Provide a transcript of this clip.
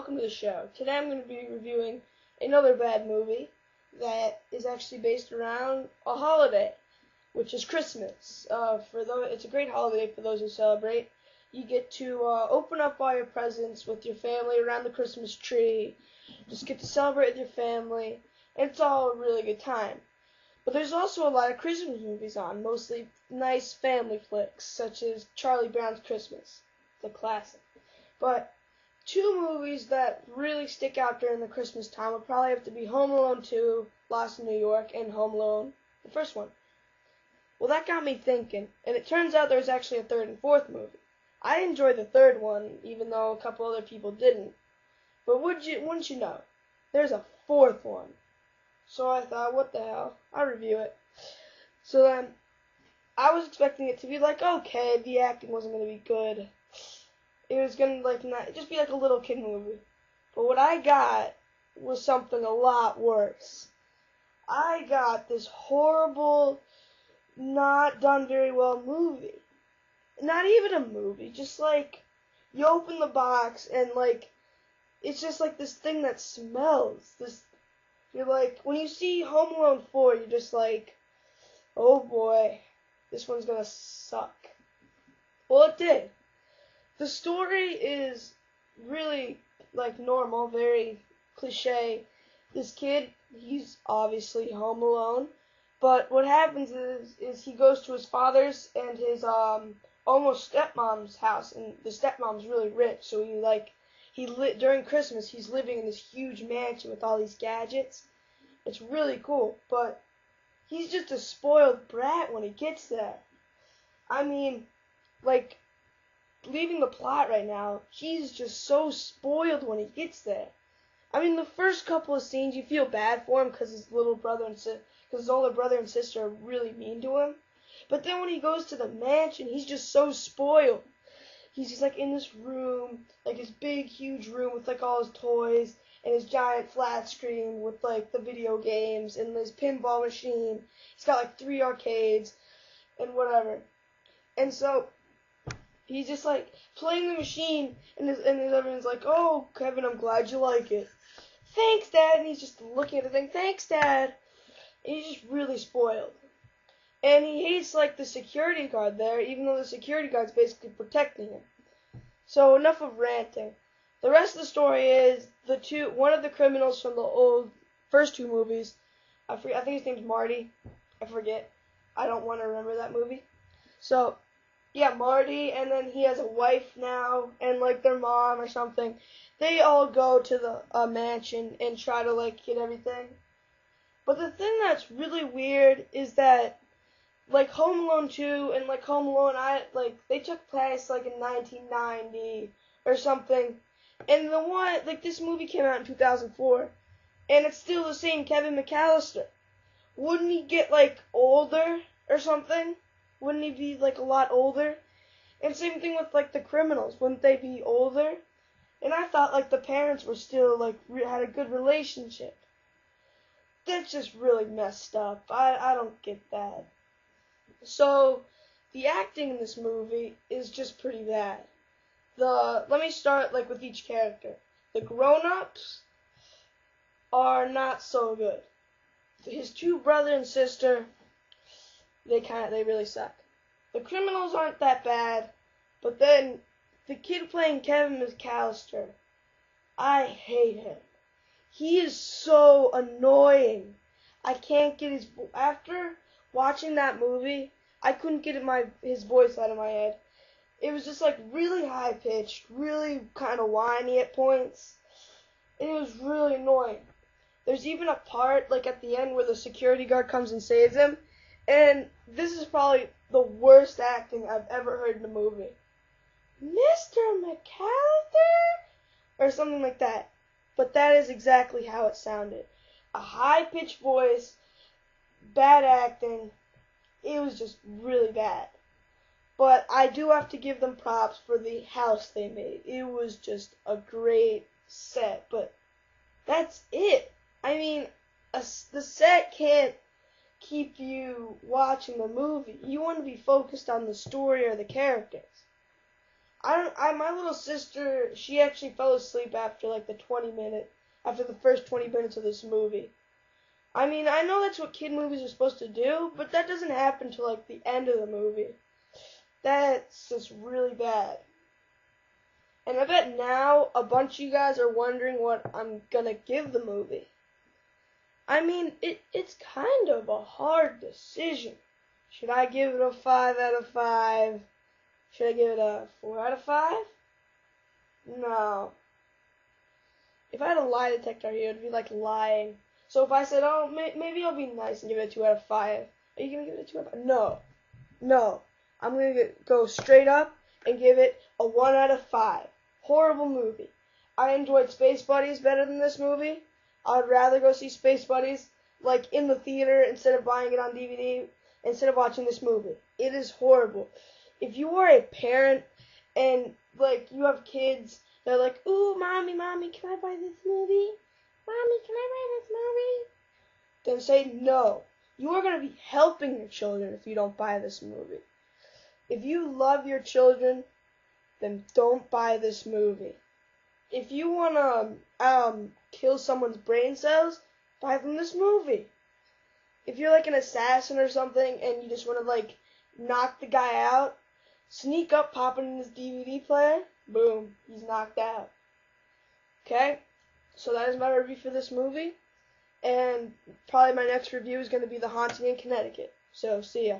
welcome to the show. Today I'm going to be reviewing another bad movie that is actually based around a holiday, which is Christmas. It's a great holiday for those who celebrate. You get to open up all your presents with your family around the Christmas tree. Just get to celebrate with your family, and it's all a really good time. But there's also a lot of Christmas movies on, mostly nice family flicks, such as Charlie Brown's Christmas. It's a classic. But two movies that really stick out during the Christmas time would probably have to be Home Alone 2, Lost in New York, and Home Alone, the first one. Well, that got me thinking, and it turns out there's actually a third and fourth movie. I enjoyed the third one, even though a couple other people didn't. But wouldn't you know, there's a fourth one. So I thought, what the hell, I'll review it. So then, I was expecting it to be like, okay, the acting wasn't going to be good. It was going to just be like a little kid movie. But what I got was something a lot worse. I got this horrible, not done very well movie. Not even a movie, just like, you open the box and it's just like this thing that smells. You're like, when you see Home Alone 4, you're just like, oh boy, this one's gonna suck. Well, it did. The story is really, normal, very cliche. This kid, he's obviously home alone, but what happens is he goes to his father's and his, almost stepmom's house, and the stepmom's really rich, so during Christmas, he's living in this huge mansion with all these gadgets. It's really cool, but he's just a spoiled brat when he gets there. I mean, leaving the plot right now, he's just so spoiled when he gets there. I mean, the first couple of scenes, you feel bad for him because his older brother and sister are really mean to him. But then when he goes to the mansion, he's just so spoiled. He's just in this room, his big, huge room with all his toys and his giant flat screen with the video games and his pinball machine. He's got 3 arcades and whatever. And so he's just playing the machine, and everyone's like, "Oh, Kevin, I'm glad you like it." "Thanks, Dad." And he's just looking at the thing. "Thanks, Dad." And he's just really spoiled. And he hates the security guard there, even though the security guard's basically protecting him. So enough of ranting. The rest of the story is one of the criminals from the first two movies. I think his name's Marty. I forget. I don't want to remember that movie. So, yeah, Marty, and then he has a wife now, and their mom or something. They all go to the mansion and try to get everything. But the thing that's really weird is that Home Alone 2 and Home Alone, they took place in 1990 or something. And this movie came out in 2004, and it's still the same Kevin McAllister. Wouldn't he get older or something? Wouldn't he be a lot older? And same thing with the criminals. Wouldn't they be older? And I thought the parents were still had a good relationship. That's just really messed up. I don't get that. So, the acting in this movie is just pretty bad. Let me start with each character. The grown-ups are not so good. His two brother and sister, they really suck. The criminals aren't that bad, but then the kid playing Kevin McAllister, I hate him. He is so annoying. I can't get after watching that movie, I couldn't get his voice out of my head. It was just really high pitched, really kind of whiny at points. And it was really annoying. There's even a part at the end where the security guard comes and saves him, and this is probably the worst acting I've ever heard in a movie. "Mr. McAllister?" or something like that. But that is exactly how it sounded. A high-pitched voice, bad acting. It was just really bad. But I do have to give them props for the house they made. It was just a great set. But that's it. I mean, the set can't keep you watching the movie. You want to be focused on the story or the characters. My little sister, she actually fell asleep after like after the first 20 minutes of this movie. I mean, I know that's what kid movies are supposed to do, but that doesn't happen till like the end of the movie. That's just really bad. And I bet now a bunch of you guys are wondering what I'm gonna give the movie. I mean, it's kind of a hard decision. Should I give it a 5 out of 5? Should I give it a 4 out of 5? No. If I had a lie detector here, it would be like lying. So if I said, oh, maybe I'll be nice and give it a 2 out of 5, are you going to give it a 2 out of 5? No. No. I'm going to go straight up and give it a 1 out of 5. Horrible movie. I enjoyed Space Buddies better than this movie. I would rather go see Space Buddies like in the theater instead of buying it on DVD, instead of watching this movie. It is horrible. If you are a parent and like you have kids that are like, ooh, mommy, can I buy this movie? Mommy, can I buy this movie? Then say no. You are going to be helping your children if you don't buy this movie. If you love your children, then don't buy this movie. If you want to kill someone's brain cells, buy them this movie. If you're like an assassin or something and you just want to like knock the guy out, sneak up, pop it in his DVD player, boom, he's knocked out. Okay? So that is my review for this movie. And probably my next review is going to be The Haunting in Connecticut. So, see ya.